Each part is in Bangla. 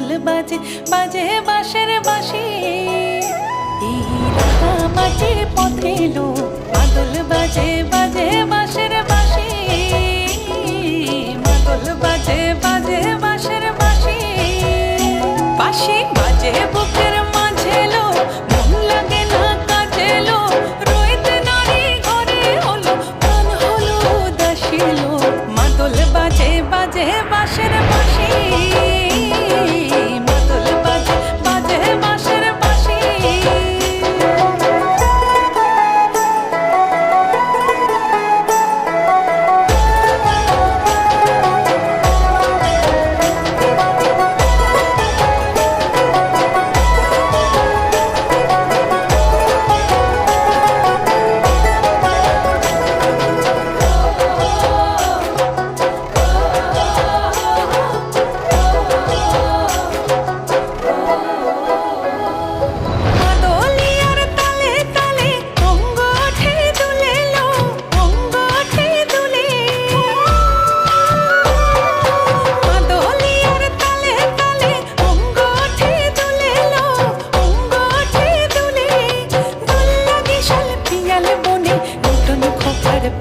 মাদল বাজে বাজে বাঁশের বাঁশি। এই রাহা মাটির পথে এলো মাদল বাজে বাজে বাঁশের বাঁশি। মাদল বাজে বাজে বাঁশের বাঁশি। বাঁশি বাজে বুকের মাঝে এলো, মন লাগে না কাজে এলো। রইতে নারী ঘরে হলো, প্রাণ হলো উদাসী এলো। মাদল বাজে বাজে বাঁশের বাঁশি। মাদল বাজে বাজে বাঁশের বাঁশি।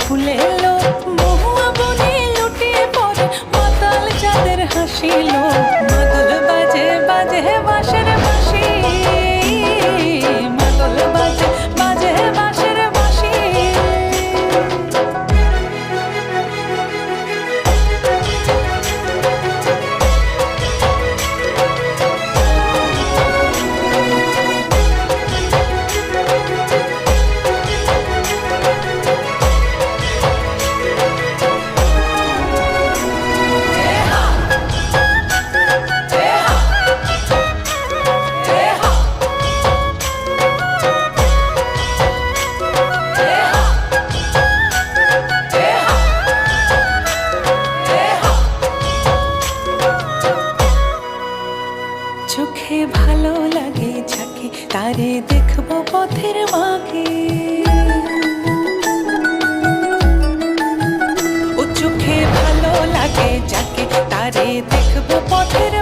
ফুলে এলো মহুয়া বনে লুটিয়ে পড়ে মাতাল চাঁদের হাসিলো। মাদল বাজে বাজে বাঁশের বাঁশি। মাদল বাজে বাজে বাঁশের বাঁশি। চোখে ভালো লাগে যাকে তারে দেখবো পথের বাঁকে। ও চোখে ভালো লাগে যাকে তারে দেখবো পথের